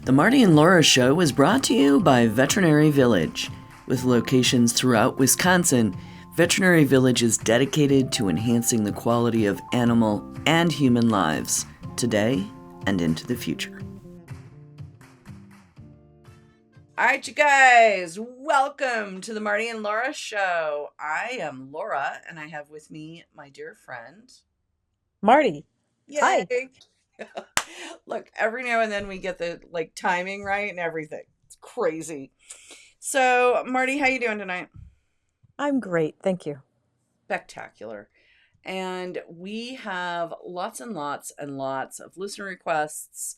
The Marty and Laura Show is brought to you by Veterinary Village. With locations throughout Wisconsin, Veterinary Village is dedicated to enhancing the quality of animal and human lives today and into the future. All right, you guys, welcome to the Marty and Laura Show. I am Laura, and I have with me my dear friend, Marty. Yay! Hi. Look, every now and then we get the timing right and everything. It's crazy. So, Marty, how you doing tonight? I'm great. Thank you. Spectacular. And we have lots and lots and lots of listener requests,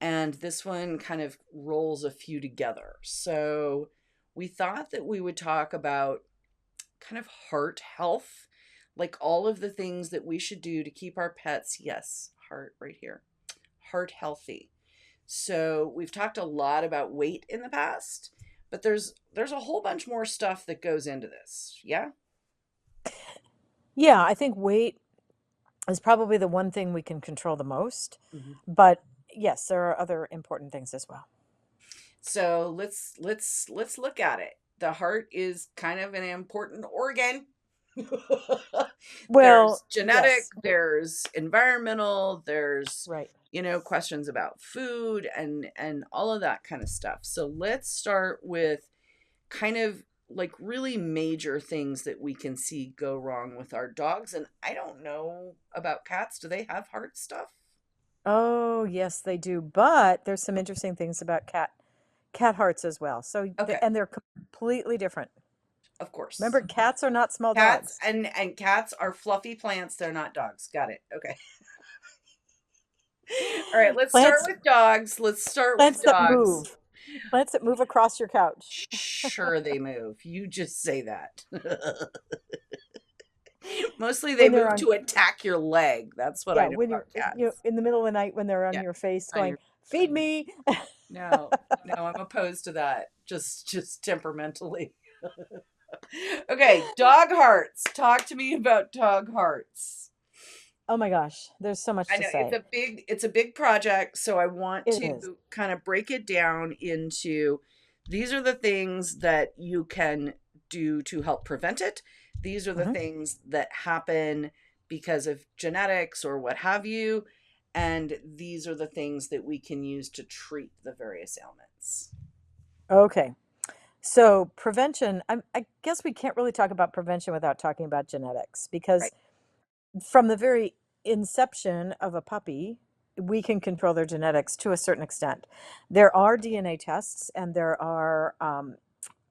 and this one kind of rolls a few together. So, we thought that we would talk about kind of heart health, like all of the things that we should do to keep our pets, yes, heart right here, heart healthy. So we've talked a lot about weight in the past, but there's a whole bunch more stuff that goes into this. Yeah? Yeah, I think weight is probably the one thing we can control the most. Mhm. But yes, there are other important things as well. So let's look at it. The heart is kind of an important organ. There's Well, genetic, yes, there's environmental, there's right. questions about food and all of that kind of stuff. So let's start with kind of like really major things that we can see go wrong with our dogs. And I don't know about cats. Do they have heart stuff? Oh, yes, they do. But there's some interesting things about cat hearts as well. Okay, And they're completely different. of course. Remember, cats are not small Cats dogs. and cats are fluffy plants. They're not dogs. Got it. Okay. All right, let's start Plants with dogs. Let's start with plants that dogs. move. Plants that move across your couch. Sure, they move. You just say that. Mostly they When they're move on to attack your leg. That's what I Yeah, know when about you're cats. in the middle of the night when they're on Yeah, your face on going, your "Feed me." no, no, I'm opposed to that. Just temperamentally. Okay, dog hearts. Talk to me about dog hearts. Oh my gosh, there's so much I to know say. it's a big project, so I want It to is. kind of break it down into these are the things that you can do to help prevent it. These are the Mhm. things that happen because of genetics or what have you, and these are the things that we can use to treat the various ailments. Okay. So prevention, I guess we can't really talk about prevention without talking about genetics because Right. from the very inception of a puppy, we can control their genetics to a certain extent. There are DNA tests and there are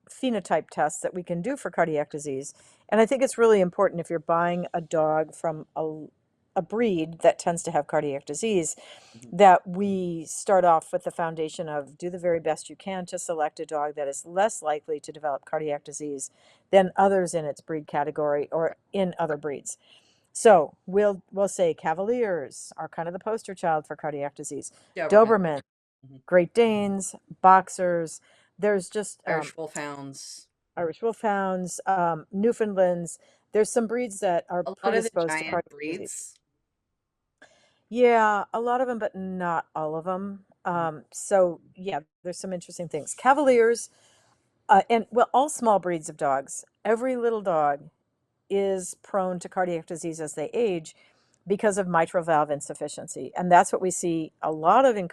phenotype tests that we can do for cardiac disease. And I think it's really important if you're buying a dog from a breed that tends to have cardiac disease Mhm. that we start off with the foundation of do the very best you can to select a dog that is less likely to develop cardiac disease than others in its breed category or in other breeds. So we'll say Cavaliers are kind of the poster child for cardiac disease. Doberman, Doberman, mhm. Great Danes, Boxers. There's just Irish Wolfhounds. Irish Wolfhounds, Newfoundlands. There's some breeds that are A lot of the predisposed to giant cardiac disease. breeds. Yeah, a lot of them, but not all of them. Mhm. So yeah, there's some interesting things. Cavaliers, and well, all small breeds of dogs. Every little dog is prone to cardiac disease as they age because of mitral valve insufficiency. And that's what we see a lot of in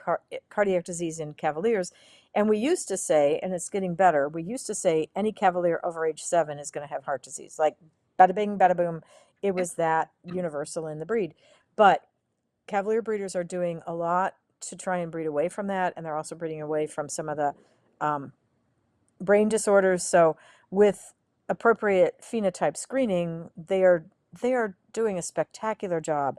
cardiac disease in Cavaliers. And we used to say, and it's getting better, we used to say any Cavalier over age 7 is going to have heart disease. Like bada bing, bada boom. It Yeah. was that universal in the breed. But Cavalier breeders are doing a lot to try and breed away from that. And they're also breeding away from some of the um, brain disorders. So with appropriate phenotype screening, they are doing a spectacular job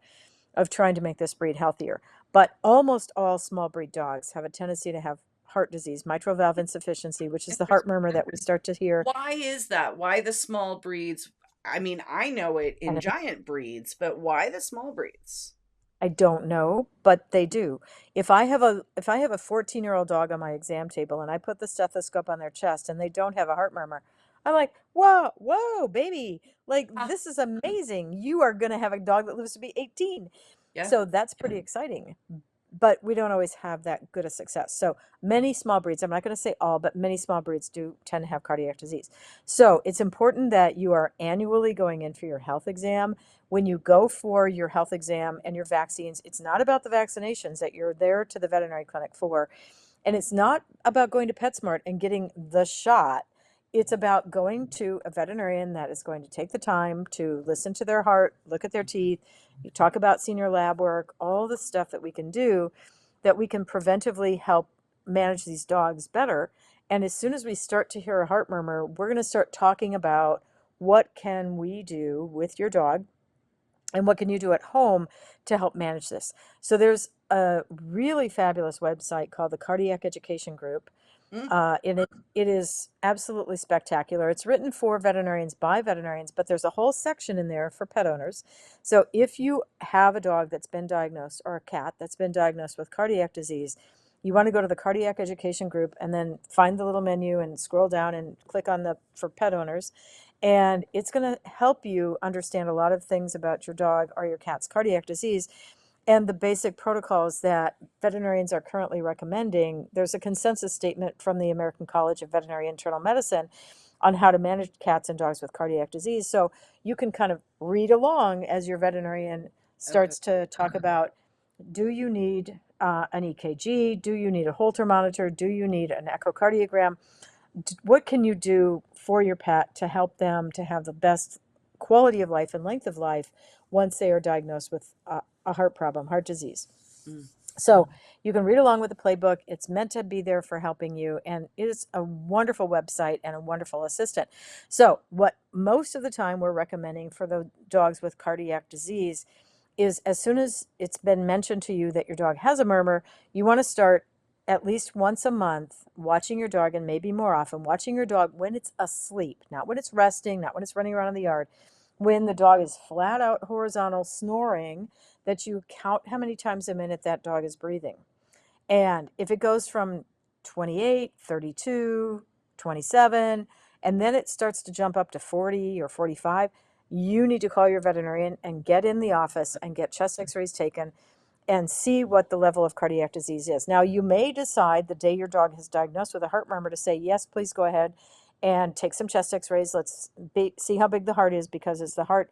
of trying to make this breed healthier. But almost all small breed dogs have a tendency to have heart disease, mitral valve insufficiency, which is the heart murmur that we start to hear. Why is that? Why the small breeds? I mean, I know it in And giant breeds, but why the small breeds? I don't know, but they do. If I have a 14-year-old dog on my exam table and I put the stethoscope on their chest and they don't have a heart murmur, I'm like, whoa, whoa, baby. Like, Ah, this is amazing. You are going to have a dog that lives to be 18. yeah. So that's pretty exciting. but we don't always have that good a success. So many small breeds, I'm not going to say all, but many small breeds do tend to have cardiac disease. So it's important that you are annually going in for your health exam. When you go for your health exam and your vaccines, it's not about the vaccinations that you're there to the veterinary clinic for. And it's not about going to PetSmart and getting the shot. It's about going to a veterinarian that is going to take the time to listen to their heart, look at their teeth. You talk about senior lab work, all the stuff that we can do that we can preventively help manage these dogs better. And as soon as we start to hear a heart murmur, we're going to start talking about what can we do with your dog and what can you do at home to help manage this. So there's a really fabulous website called the Cardiac Education Group. Mm, And it is absolutely spectacular. It's written for veterinarians by veterinarians, but there's a whole section in there for pet owners. So if you have a dog that's been diagnosed or a cat that's been diagnosed with cardiac disease, you want to go to the Cardiac Education Group and then find the little menu and scroll down and click on the for pet owners. And it's going to help you understand a lot of things about your dog or your cat's cardiac disease and the basic protocols that veterinarians are currently recommending. There's a consensus statement from the American College of Veterinary Internal Medicine on how to manage cats and dogs with cardiac disease. So you can kind of read along as your veterinarian okay. starts to talk about, do you need an EKG? Do you need a Holter monitor? Do you need an echocardiogram? What can you do for your pet to help them to have the best quality of life and length of life once they are diagnosed with a heart problem, heart disease? Mm, So you can read along with the playbook. It's meant to be there for helping you, and it is a wonderful website and a wonderful assistant. So what most of the time we're recommending for the dogs with cardiac disease is, as soon as it's been mentioned to you that your dog has a murmur, you want to start at least once a month watching your dog, and maybe more often, watching your dog when it's asleep, not when it's resting, not when it's running around in the yard, when the dog is flat out horizontal snoring, that you count how many times a minute that dog is breathing. And if it goes from 28, 32, 27, and then it starts to jump up to 40 or 45, you need to call your veterinarian and get in the office and get chest x-rays taken and see what the level of cardiac disease is. Now, you may decide the day your dog is diagnosed with a heart murmur to say, yes, please go ahead and take some chest x-rays. Let's see how big the heart is, because as the heart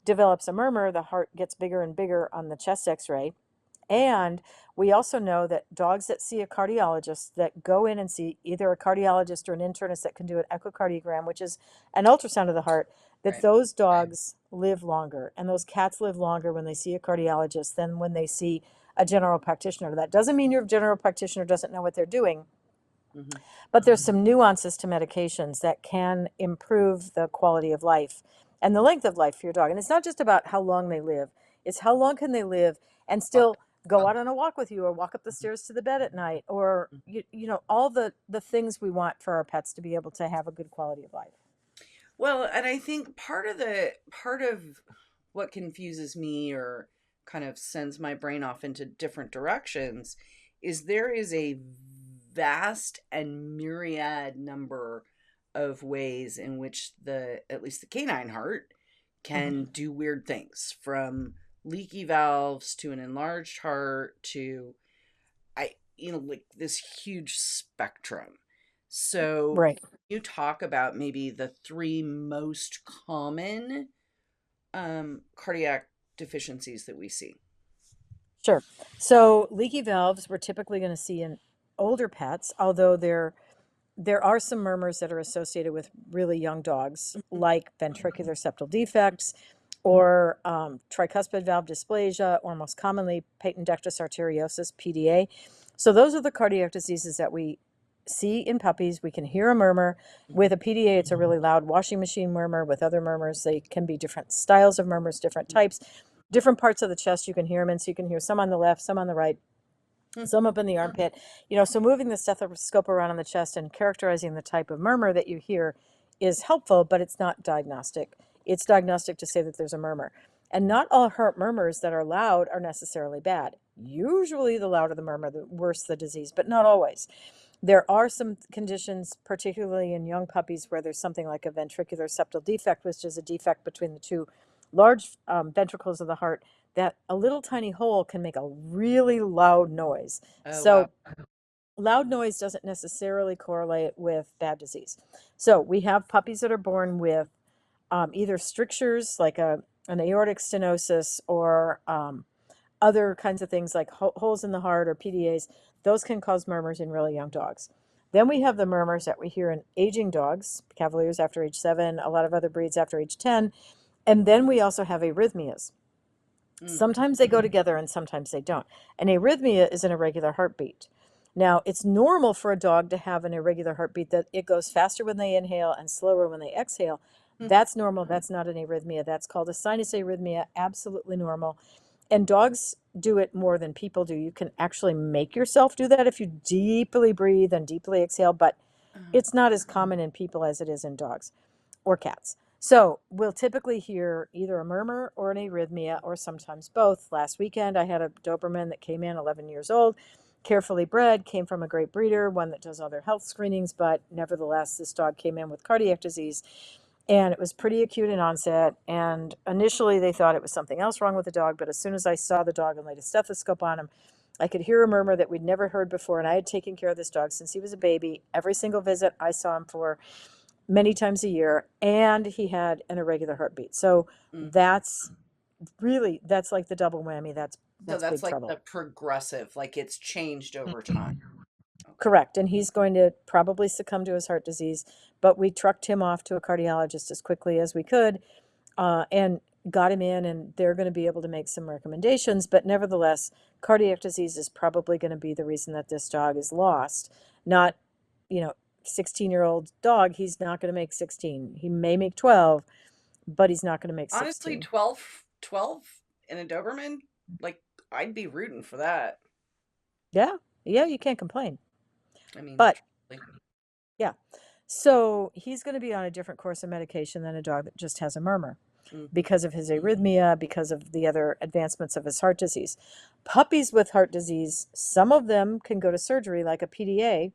develops a murmur, the heart gets bigger and bigger on the chest x-ray. And we also know that dogs that see a cardiologist, that go in and see either a cardiologist or an internist that can do an echocardiogram, which is an ultrasound of the heart, that right. those dogs live longer, and those cats live longer when they see a cardiologist than when they see a general practitioner. That doesn't mean your general practitioner doesn't know what they're doing, Hmm. but there's some nuances to medications that can improve the quality of life and the length of life for your dog. And it's not just about how long they live, it's how long can they live and still go out on a walk with you, or walk up the stairs to the bed at night, or you know, all the things we want for our pets to be able to have a good quality of life. Well, and I think part of what confuses me or kind of sends my brain off into different directions is there is a vast and myriad number of ways in which the at least the canine heart Mhm. can do weird things, from leaky valves to an enlarged heart to like this huge spectrum. So Right. you talk about maybe the three most common cardiac deficiencies that we see. Sure. So leaky valves we're typically going to see in older pets, although there are some murmurs that are associated with really young dogs, like ventricular septal defects or tricuspid valve dysplasia, or most commonly patent ductus arteriosus, PDA. So those are the cardiac diseases that we see in puppies. We can hear a murmur. With a PDA, it's a really loud washing machine murmur. With other murmurs, they can be different styles of murmurs, different types, different parts of the chest you can hear them in. So you can hear some on the left, some on the right, some up in the armpit. So moving the stethoscope around on the chest and characterizing the type of murmur that you hear is helpful, but it's not diagnostic. It's diagnostic to say that there's a murmur. And not all heart murmurs that are loud are necessarily bad. Usually the louder the murmur, the worse the disease, but not always. There are some conditions, particularly in young puppies, where there's something like a ventricular septal defect, which is a defect between the two large ventricles of the heart that a little tiny hole can make a really loud noise. Oh, wow. So loud noise doesn't necessarily correlate with bad disease. So we have puppies that are born with either strictures like an aortic stenosis or other kinds of things like holes in the heart or PDAs. Those can cause murmurs in really young dogs. Then we have the murmurs that we hear in aging dogs, Cavaliers after age 7, a lot of other breeds after age 10. And then we also have arrhythmias. Sometimes they go together and sometimes they don't. An arrhythmia is an irregular heartbeat. Now, it's normal for a dog to have an irregular heartbeat, that it goes faster when they inhale and slower when they exhale. That's normal. That's not an arrhythmia. That's called a sinus arrhythmia. Absolutely normal. And dogs do it more than people do. You can actually make yourself do that if you deeply breathe and deeply exhale, but it's not as common in people as it is in dogs or cats. So we'll typically hear either a murmur or an arrhythmia, or sometimes both. Last weekend, I had a Doberman that came in 11 years old, carefully bred, came from a great breeder, one that does other health screenings, but nevertheless, this dog came in with cardiac disease. And it was pretty acute in onset. And initially, they thought it was something else wrong with the dog. But as soon as I saw the dog and laid a stethoscope on him, I could hear a murmur that we'd never heard before. And I had taken care of this dog since he was a baby. Every single visit I saw him for, many times a year. And he had an irregular heartbeat. So that's like the double whammy. That's So that's big like trouble. the progressive, like it's changed over time. Correct. And he's going to probably succumb to his heart disease. But we trucked him off to a cardiologist as quickly as we could and got him in, and they're going to be able to make some recommendations. But nevertheless, cardiac disease is probably going to be the reason that this dog is lost. Not, 16-year-old dog, he's not going to make 16. He may make 12, but he's not going to make 16. Honestly, 12 in a Doberman, like I'd be rooting for that. Yeah, you can't complain. I mean, But truly. yeah, so he's going to be on a different course of medication than a dog that just has a murmur because of his arrhythmia, because of the other advancements of his heart disease. Puppies with heart disease, some of them can go to surgery, like a PDA,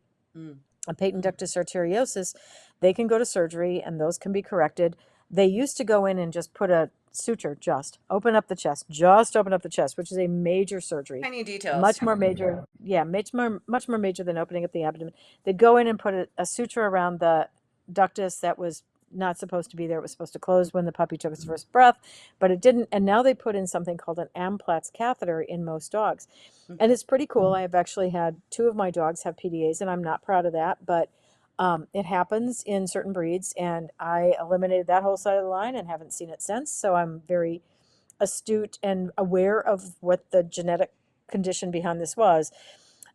a patent ductus arteriosus. They can go to surgery and those can be corrected. They used to go in and just put a suture, just open up the chest, which is a major surgery. Tiny details. Much more major. Yeah, much more major than opening up the abdomen. They'd go in and put a suture around the ductus that was not supposed to be there. It was supposed to close when the puppy took its first breath, but it didn't. And now they put in something called an Amplatz catheter in most dogs. And it's pretty cool. I have actually had 2 of my dogs have PDAs, and I'm not proud of that, but it happens in certain breeds, and I eliminated that whole side of the line and haven't seen it since. So I'm very astute and aware of what the genetic condition behind this was.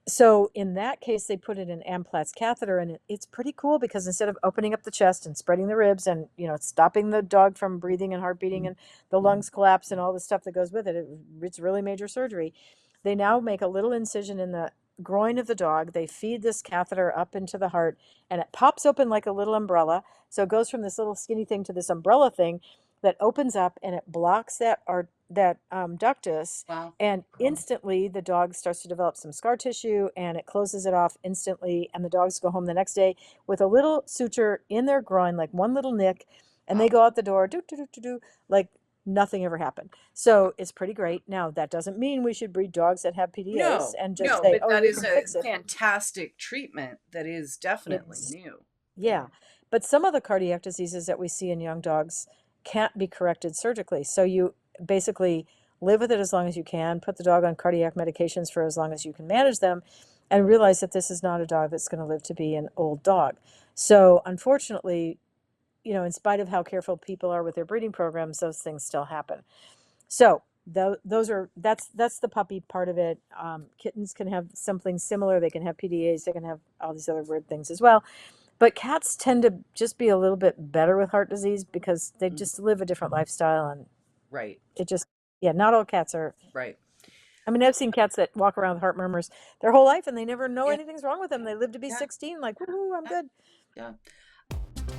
So in that case, they put in an Amplatz catheter, and it's pretty cool because instead of opening up the chest and spreading the ribs and stopping the dog from breathing and heart beating and the lungs collapse and all the stuff that goes with it, it's really major surgery. They now make a little incision in the groin of the dog. They feed this catheter up into the heart, and it pops open like a little umbrella. So it goes from this little skinny thing to this umbrella thing that opens up, and it blocks that ductus. Wow. And instantly the dog starts to develop some scar tissue, and it closes it off instantly. And the dogs go home the next day with a little suture in their groin, like one little nick, and they go out the door, like nothing ever happened. So it's pretty great. Now, that doesn't mean we should breed dogs that have PDAs and just say, but that we is can a fix it. fantastic treatment that is definitely new. Yeah. But some of the cardiac diseases that we see in young dogs can't be corrected surgically. So you basically live with it as long as you can, put the dog on cardiac medications for as long as you can manage them, and realize that this is not a dog that's going to live to be an old dog. So unfortunately, in spite of how careful people are with their breeding programs, those things still happen. So that's the puppy part of it. Kittens can have something similar. They can have PDAs. They can have all these other weird things as well. But cats tend to just be a little bit better with heart disease because they just live a different lifestyle, and Right. it just, not all cats are. Right. I mean, I've seen cats that walk around with heart murmurs their whole life, and they never know anything's wrong with them. They live to be 16, like, woohoo, I'm good. Yeah.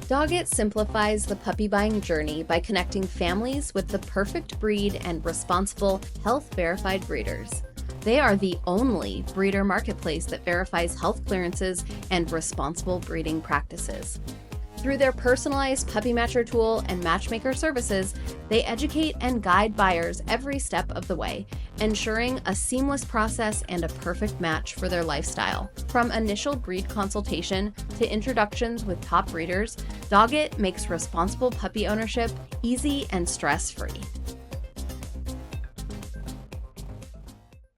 Doggett simplifies the puppy buying journey by connecting families with the perfect breed and responsible, health-verified breeders. They are the only breeder marketplace that verifies health clearances and responsible breeding practices. Through their personalized Puppy Matcher tool and matchmaker services, they educate and guide buyers every step of the way, ensuring a seamless process and a perfect match for their lifestyle. From initial breed consultation to introductions with top breeders, Doggett makes responsible puppy ownership easy and stress-free.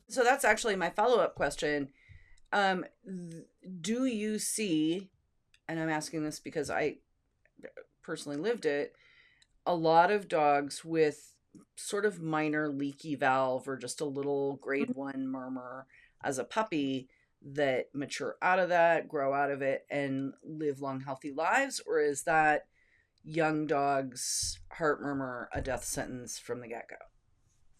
So that's actually my follow-up question. Do you see, and I'm asking this because I personally lived it, a lot of dogs with sort of minor leaky valve or just a little grade 1 murmur as a puppy that mature out of that, grow out of it, and live long, healthy lives? Or is that young dogs' heart murmur a death sentence from the get-go?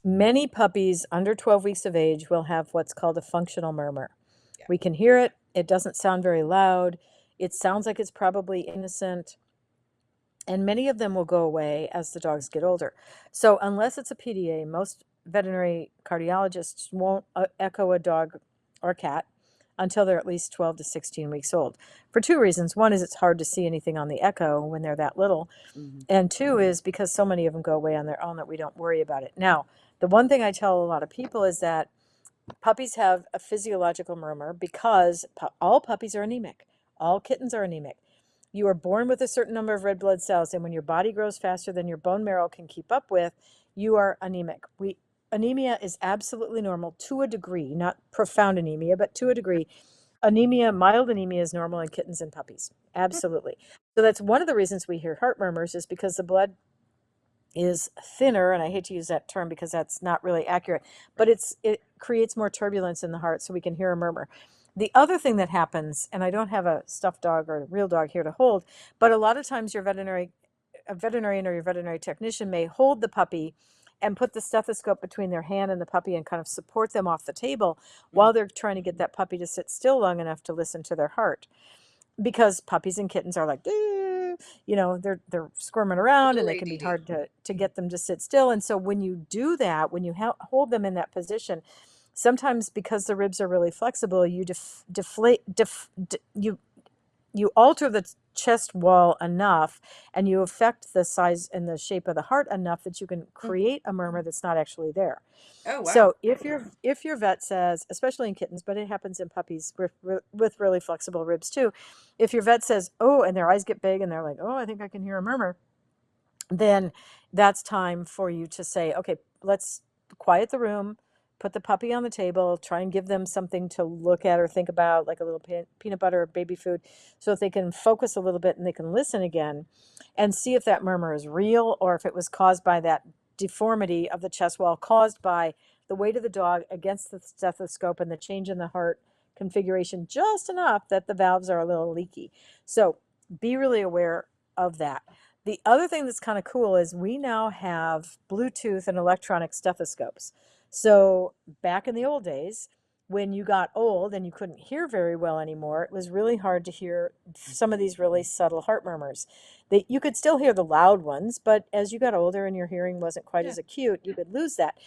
Many puppies under 12 weeks of age will have what's called a functional murmur. Yeah. We can hear it. It doesn't sound very loud. It sounds like it's probably innocent. And many of them will go away as the dogs get older. So unless it's a PDA, most veterinary cardiologists won't echo a dog or cat until they're at least 12 to 16 weeks old. For two reasons. One is it's hard to see anything on the echo when they're that little. Mhm. And two is because so many of them go away on their own that we don't worry about it. Now, the one thing I tell a lot of people is that puppies have a physiological murmur because all puppies are anemic. All kittens are anemic. You are born with a certain number of red blood cells, and when your body grows faster than your bone marrow can keep up with, you are anemic. Anemia is absolutely normal to a degree, not profound anemia, but to a degree. Anemia, mild anemia, is normal in kittens and puppies. Absolutely. So that's one of the reasons we hear heart murmurs, is because the blood is thinner, and I hate to use that term because that's not really accurate, but it creates more turbulence in the heart, so we can hear a murmur. The other thing that happens, and I don't have a stuffed dog or a real dog here to hold, but a lot of times a veterinarian or your veterinary technician may hold the puppy and put the stethoscope between their hand and the puppy and kind of support them off the table while they're trying to get that puppy to sit still long enough to listen to their heart. Because puppies and kittens are like, they're squirming around, and they can be hard to get them to sit still. And so when you do that, when you hold them in that position, sometimes because the ribs are really flexible, you you alter the chest wall enough, and you affect the size and the shape of the heart enough that you can create a murmur that's not actually there. Oh, wow. So if your vet says, especially in kittens, but it happens in puppies with really flexible ribs too, if your vet says, oh, and their eyes get big and they're like, oh, I think I can hear a murmur, then that's time for you to say, okay, let's quiet the room, put the puppy on the table, try and give them something to look at or think about, like a little peanut butter or baby food, so that they can focus a little bit and they can listen again and see if that murmur is real or if it was caused by that deformity of the chest wall caused by the weight of the dog against the stethoscope and the change in the heart configuration just enough that the valves are a little leaky. So be really aware of that. The other thing that's kind of cool is we now have Bluetooth and electronic stethoscopes. So back in the old days, when you got old and you couldn't hear very well anymore, it was really hard to hear some of these really subtle heart murmurs. You could still hear the loud ones, but as you got older and your hearing wasn't quite as acute, you could lose that.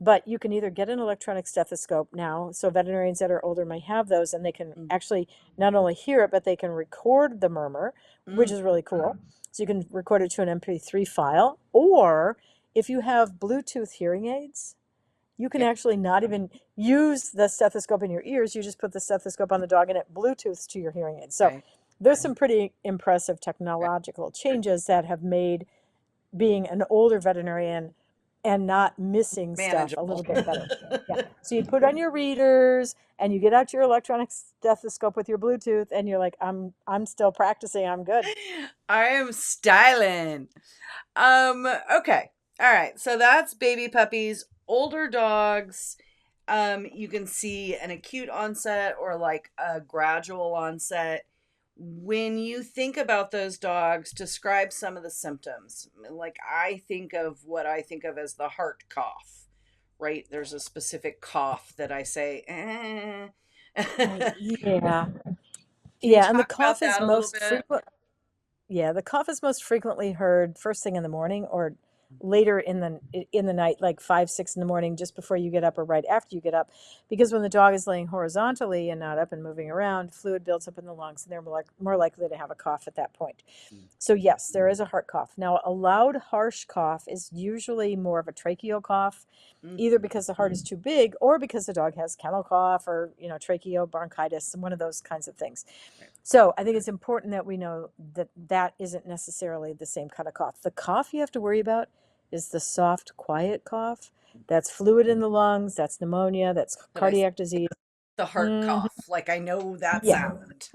But you can either get an electronic stethoscope now, so veterinarians that are older may have those, and they can actually not only hear it, but they can record the murmur, which is really cool. So you can record it to an MP3 file, or if you have Bluetooth hearing aids, you can actually not even use the stethoscope in your ears. You just put the stethoscope on the dog and it Bluetooths to your hearing aid. So there's some pretty impressive technological changes that have made being an older veterinarian and not missing stuff a little bit better. So you put on your readers and you get out your electronic stethoscope with your Bluetooth, and you're like, I'm still practicing. I'm good. I am styling. Okay. All right. So that's baby puppies. Older dogs, you can see an acute onset or like a gradual onset. When you think about those dogs, describe some of the symptoms. Like I think of what I think of as the heart cough, right? There's a specific cough that I say, Yeah. Can you And the talk about cough is that a little most bit? frequent. Yeah, the cough is most frequently heard first thing in the morning or later in the night, like 5, 6 in the morning, just before you get up or right after you get up, because when the dog is laying horizontally and not up and moving around, fluid builds up in the lungs, and they're more likely to have a cough at that point. So yes, there is a heart cough. Now, a loud, harsh cough is usually more of a tracheal cough, either because the heart is too big or because the dog has kennel cough or, tracheobronchitis, one of those kinds of things. Right. So I think it's important that we know that that isn't necessarily the same kind of cough. The cough you have to worry about is the soft, quiet cough. That's fluid in the lungs. That's pneumonia. That's cardiac disease. The heart cough. Like, I know that Yeah. sound.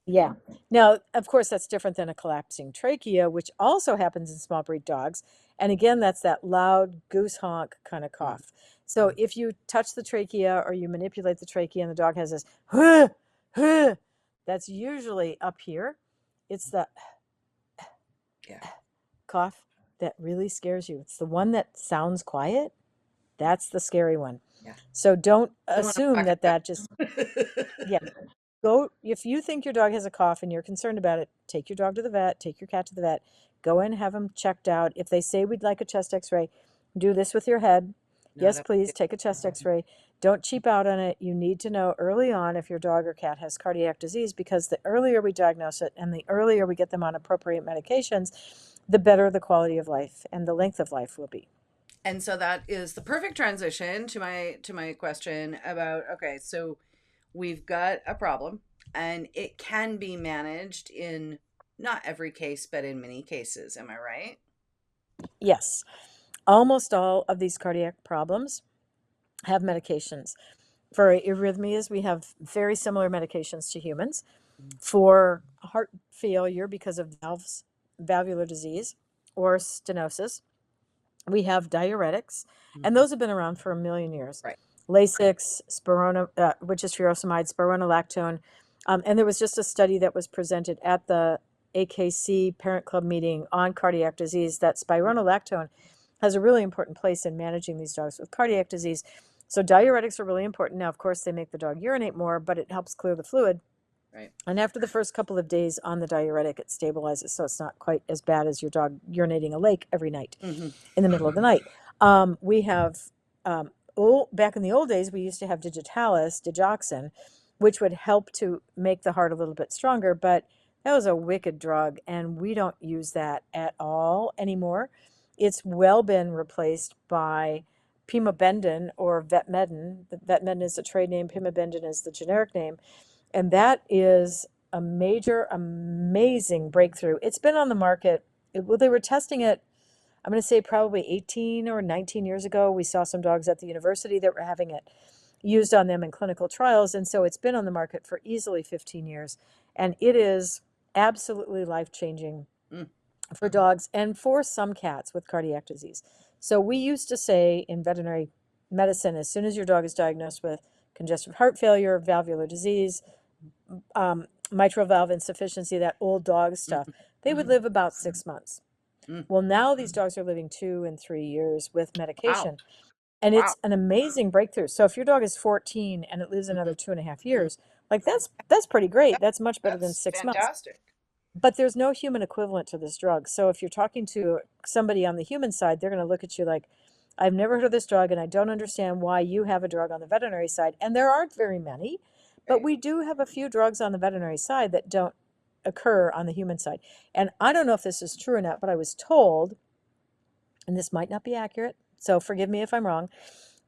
Yeah. Now, of course, that's different than a collapsing trachea, which also happens in small breed dogs. And again, that's that loud goose honk kind of cough. So if you touch the trachea or you manipulate the trachea and the dog has this, huh, huh, that's usually up here. It's the cough that really scares you. It's the one that sounds quiet. That's the scary one. Yeah. So don't assume that just, yeah. Go, if you think your dog has a cough and you're concerned about it, take your dog to the vet, take your cat to the vet, go in, have them checked out. If they say we'd like a chest x-ray, do this with your head. Yes, please take a chest x-ray. Don't cheap out on it. You need to know early on if your dog or cat has cardiac disease, because the earlier we diagnose it and the earlier we get them on appropriate medications, the better the quality of life and the length of life will be. And so that is the perfect transition to my question about, okay, so we've got a problem and it can be managed in not every case, but in many cases. Am I right? Yes. Almost all of these cardiac problems have medications. For arrhythmias, we have very similar medications to humans. For heart failure because of valvular disease or stenosis, we have diuretics, and those have been around for 1,000,000 years. Right. Lasix, which is furosemide, spironolactone. And there was just a study that was presented at the AKC Parent Club meeting on cardiac disease that spironolactone has a really important place in managing these dogs with cardiac disease. So diuretics are really important. Now, of course, they make the dog urinate more, but it helps clear the fluid. Right. And after the first couple of days on the diuretic, it stabilizes, so it's not quite as bad as your dog urinating a lake every night in the middle of the night. We have, back in the old days, we used to have digitalis, digoxin, which would help to make the heart a little bit stronger, but that was a wicked drug, and we don't use that at all anymore. It's well been replaced by pimobendin or vetmedin. Vetmedin is the trade name, pimobendin is the generic name. And that is a major, amazing breakthrough. It's been on the market. They were testing it, I'm going to say probably 18 or 19 years ago. We saw some dogs at the university that were having it used on them in clinical trials. And so it's been on the market for easily 15 years. And it is absolutely life-changing for dogs and for some cats with cardiac disease. So we used to say in veterinary medicine, as soon as your dog is diagnosed with congestive heart failure, valvular disease, mitral valve insufficiency, that old dog stuff, they would live about 6 months. Well, now these dogs are living 2 and 3 years with medication. Wow. And it's an amazing breakthrough. So if your dog is 14 and it lives another 2.5 years, like that's pretty great. That's much better than 6 months. Fantastic. But there's no human equivalent to this drug. So if you're talking to somebody on the human side, they're going to look at you like, I've never heard of this drug, and I don't understand why you have a drug on the veterinary side. And there aren't very many, but we do have a few drugs on the veterinary side that don't occur on the human side. And I don't know if this is true or not, but I was told, and this might not be accurate, so forgive me if I'm wrong,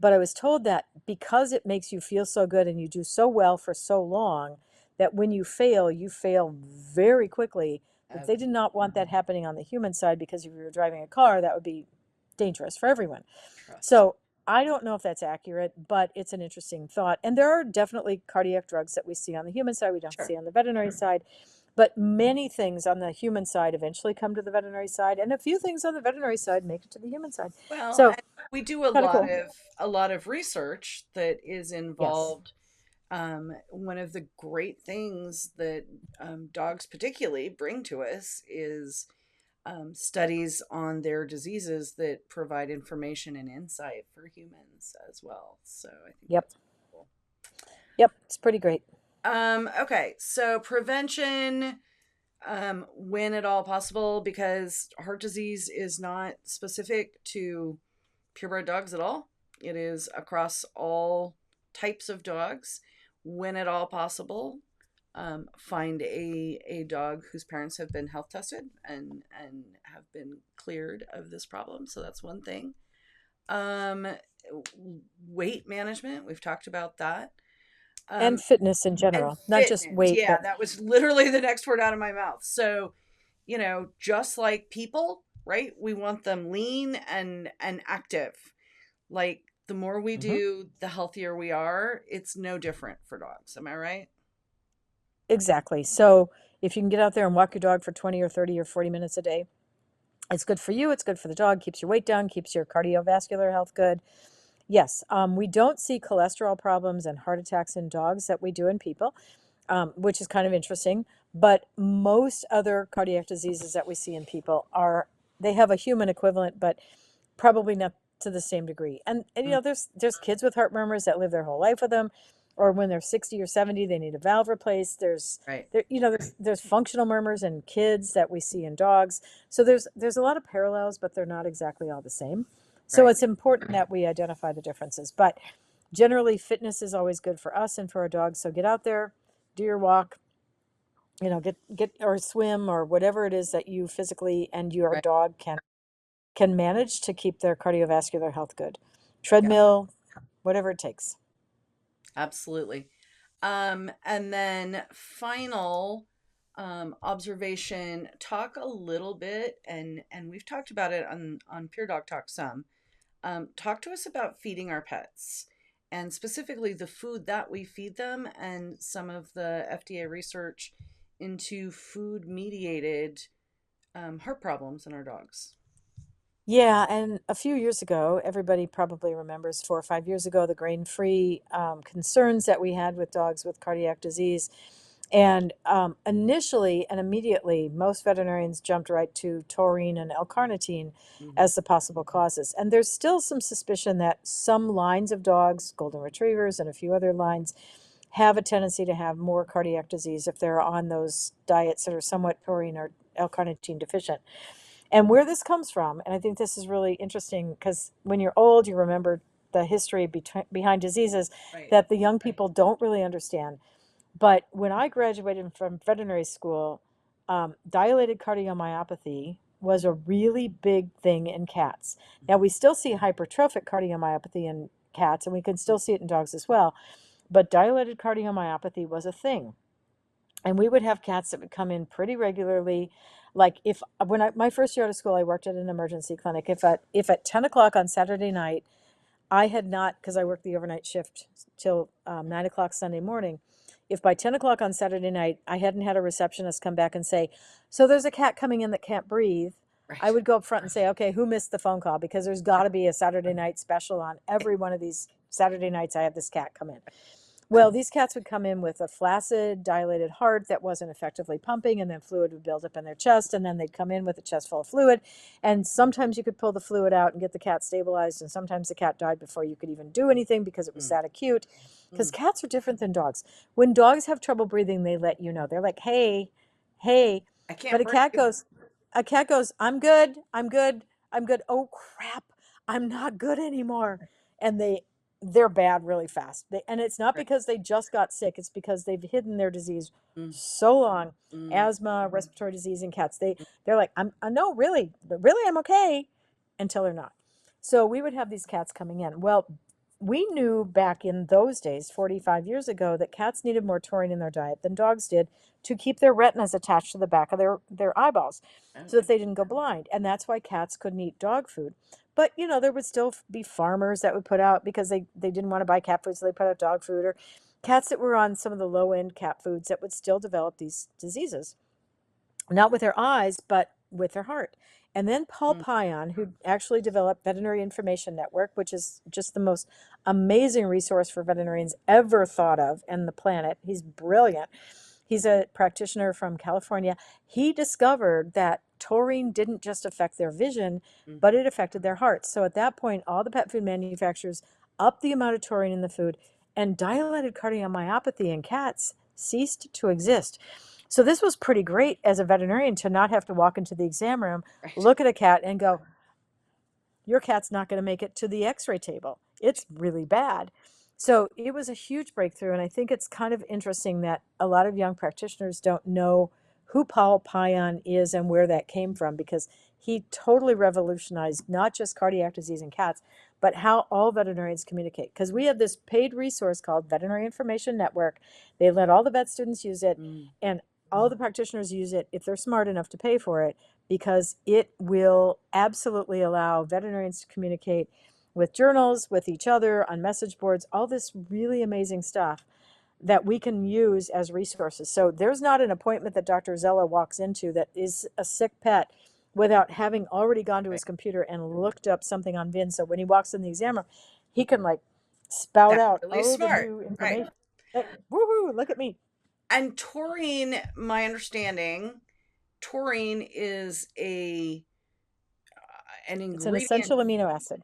but I was told that because it makes you feel so good and you do so well for so long, that when you fail very quickly. But they did not want that happening on the human side, because if you were driving a car, that would be dangerous for everyone. So I don't know if that's accurate, but it's an interesting thought. And there are definitely cardiac drugs that we see on the human side, we don't see on the veterinary side. But many things on the human side eventually come to the veterinary side, and a few things on the veterinary side make it to the human side. Well, so we do a lot of research that is involved. One of the great things that dogs particularly bring to us is studies on their diseases that provide information and insight for humans as well. So I think that's cool. Yep, it's pretty great. Okay, so prevention, When at all possible, because heart disease is not specific to purebred dogs at all. It is across all types of dogs. When at all possible, find a dog whose parents have been health tested and have been cleared of this problem. So that's one thing. Um, Weight management, we've talked about that. And Um, fitness in and general, not just fitness, weight, yeah, but that was literally the next word out of my mouth. So, just like people, right? We want them lean and active. Like the more we Mhm. do, the healthier we are. It's no different for dogs. Am I right? Exactly. So if you can get out there and walk your dog for 20 or 30 or 40 minutes a day, it's good for you. It's good for the dog, keeps your weight down, keeps your cardiovascular health good. Yes, we don't see cholesterol problems and heart attacks in dogs that we do in people, which is kind of interesting. But most other cardiac diseases that we see in people they have a human equivalent, but probably not to the same degree. And Mm, there's kids with heart murmurs that live their whole life with them, or when they're 60 or 70, they need a valve replaced. right, There's functional murmurs in kids that we see in dogs. So there's a lot of parallels, but they're not exactly all the same. So right. it's important that we identify the differences. But generally, fitness is always good for us and for our dogs. So get out there, do your walk, get or swim or whatever it is that you physically and your Right. dog can manage to keep their cardiovascular health good. Yeah, Treadmill, whatever it takes. absolutely. And then final observation, talk a little bit, and we've talked about it on Pure Dog Talk some. Talk to us about feeding our pets, and specifically the food that we feed them, and some of the FDA research into food mediated heart problems in our dogs. Yeah, and a few years ago, everybody probably remembers 4 or 5 years ago, the grain-free concerns that we had with dogs with cardiac disease. And initially and immediately, most veterinarians jumped right to taurine and L-carnitine Hmm. as the possible causes. And there's still some suspicion that some lines of dogs, golden retrievers and a few other lines, have a tendency to have more cardiac disease if they're on those diets that are somewhat taurine or L-carnitine deficient. And where this comes from, and I think this is really interesting because when you're old, you remember the history behind diseases Right. that the young people don't really understand. But when I graduated from veterinary school, dilated cardiomyopathy was a really big thing in cats. Now, we still see hypertrophic cardiomyopathy in cats, and we can still see it in dogs as well. But dilated cardiomyopathy was a thing. And we would have cats that would come in pretty regularly. Like if when my first year out of school, I worked at an emergency clinic. If at 10 o'clock on Saturday night, I had not, because I worked the overnight shift till 9 o'clock Sunday morning. If by 10 o'clock on Saturday night, I hadn't had a receptionist come back and say, so there's a cat coming in that can't breathe, I Right. would go up front and say, okay, who missed the phone call? Because there's got to be a Saturday night special on every one of these Saturday nights I have this cat come in. Well, these cats would come in with a flaccid, dilated heart that wasn't effectively pumping, and then fluid would build up in their chest, and then they'd come in with a chest full of fluid. And sometimes you could pull the fluid out and get the cat stabilized, and sometimes the cat died before you could even do anything because it was Mm, that acute. Because mm. cats are different than dogs. When dogs have trouble breathing, they let you know. They're like, hey, hey. I But can't breathe. a cat goes, I'm good, I'm good, I'm good. Oh crap, I'm not good anymore. And they're bad really fast. And it's not Right. because they just got sick, it's because they've hidden their disease Mm, so long. mm, Asthma, respiratory disease in cats. mm. They're like, I know, really, but really I'm okay until they're not. So we would have these cats coming in. Well, we knew back in those days, 45 years ago, that cats needed more taurine in their diet than dogs did to keep their retinas attached to the back of their eyeballs so Okay. that they didn't go blind. And that's why cats couldn't eat dog food. But, there would still be farmers that would put out, because they didn't want to buy cat food, so they put out dog food, or cats that were on some of the low end cat foods that would still develop these diseases, not with their eyes, but with their heart. And then Paul Mm, Pion, who actually developed Veterinary Information Network, which is just the most amazing resource for veterinarians ever thought of in the planet. He's brilliant. He's a practitioner from California. He discovered that taurine didn't just affect their vision, but mhm. it affected their hearts. So at that point, all the pet food manufacturers upped the amount of taurine in the food, and dilated cardiomyopathy in cats ceased to exist. So this was pretty great as a veterinarian to not have to walk into the exam room, Right. look at a cat and go, your cat's not going to make it to the x-ray table. It's really bad. So it was a huge breakthrough. And I think it's kind of interesting that a lot of young practitioners don't know who Paul Payan is and where that came from, because he totally revolutionized not just cardiac disease in cats, but how all veterinarians communicate. Because we have this paid resource called Veterinary Information Network. They let all the vet students use it, and all the practitioners use it if they're smart enough to pay for it, because it will absolutely allow veterinarians to communicate with journals, with each other, on message boards, all this really amazing stuff that we can use as resources. So there's not an appointment that Dr. Zella walks into that is a sick pet without having already gone to his computer and looked up something on VIN. So when he walks in the exam room, he can like spout That's out really all smart. the new information. Hey, woohoo, look at me. And taurine, my understanding, taurine is an ingredient. It's an essential amino acid.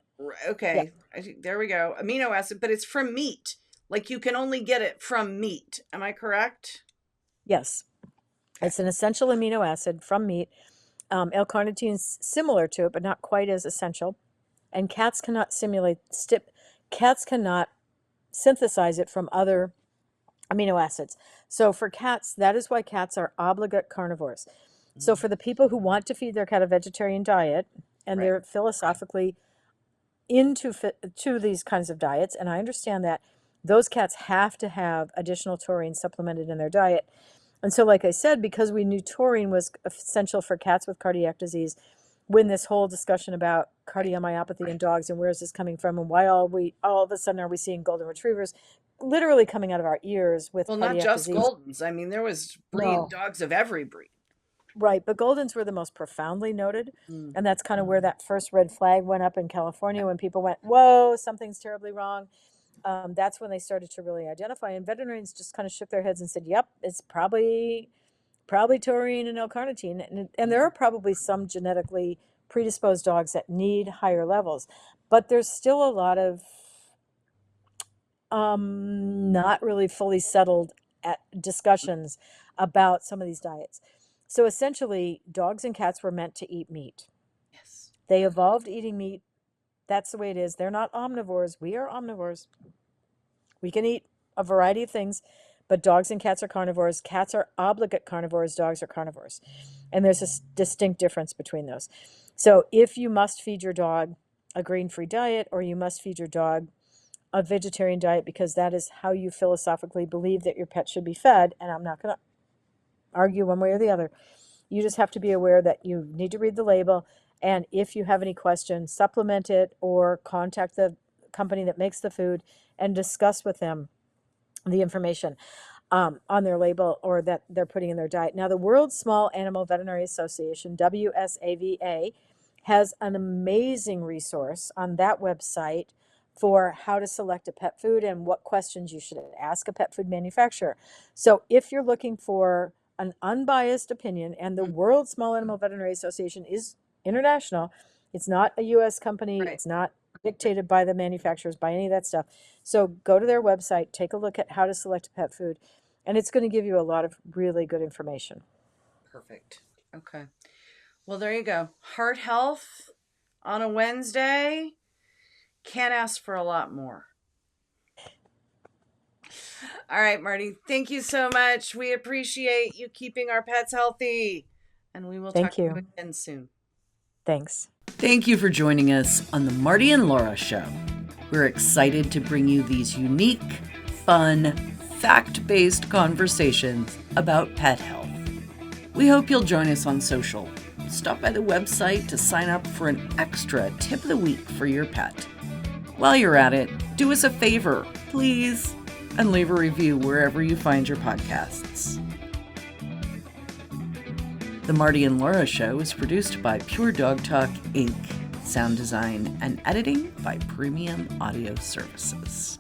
Okay, there we go. Amino acid, but it's from meat. Like you can only get it from meat. Am I correct? Yes. It's an essential amino acid from meat. L-carnitine is similar to it, but not quite as essential. And cats cannot cats cannot synthesize it from other amino acids. So for cats, that is why cats are obligate carnivores. So for the people who want to feed their cat a vegetarian diet, and they're philosophically into these kinds of diets, and I understand that, those cats have to have additional taurine supplemented in their diet. And so, like I said, because we knew taurine was essential for cats with cardiac disease, when this whole discussion about cardiomyopathy in dogs and where is this coming from and why all of a sudden are we seeing golden retrievers literally coming out of our ears with cardiac disease. Well, not just Goldens. I mean, there was dogs of every breed. Right, but Goldens were the most profoundly noted, and that's kind of where that first red flag went up in California when people went, whoa, something's terribly wrong. That's when they started to really identify, and veterinarians just kind of shook their heads and said, yep, it's probably taurine and L-carnitine, and there are probably some genetically predisposed dogs that need higher levels, but there's still a lot of not really fully settled discussions about some of these diets. So essentially, dogs and cats were meant to eat meat. Yes. They evolved eating meat. That's the way it is. They're not omnivores. We are omnivores. We can eat a variety of things, but dogs and cats are carnivores. Cats are obligate carnivores. Dogs are carnivores. And there's a distinct difference between those. So if you must feed your dog a grain-free diet, or you must feed your dog a vegetarian diet because that is how you philosophically believe that your pet should be fed, and I'm not going to argue one way or the other, you just have to be aware that you need to read the label, and if you have any questions, supplement it or contact the company that makes the food and discuss with them the information on their label or that they're putting in their diet. Now, the World Small Animal Veterinary Association, WSAVA, has an amazing resource on that website for how to select a pet food and what questions you should ask a pet food manufacturer. So if you're looking for an unbiased opinion, and the World Small Animal Veterinary Association is international, it's not a U.S. company, it's not dictated by the manufacturers, by any of that stuff. So go to their website, take a look at how to select a pet food, and it's going to give you a lot of really good information. Perfect. Okay. Well, there you go. Heart health on a Wednesday. Can't ask for a lot more. All right, Marty, thank you so much. We appreciate you keeping our pets healthy, and we will talk to you again soon. Thanks. Thank you for joining us on the Marty and Laura Show. We're excited to bring you these unique, fun, fact-based conversations about pet health. We hope you'll join us on social. Stop by the website to sign up for an extra tip of the week for your pet. While you're at it, do us a favor, please, and leave a review wherever you find your podcasts. The Marty and Laura Show is produced by Pure Dog Talk, Inc., sound design and editing by Premium Audio Services.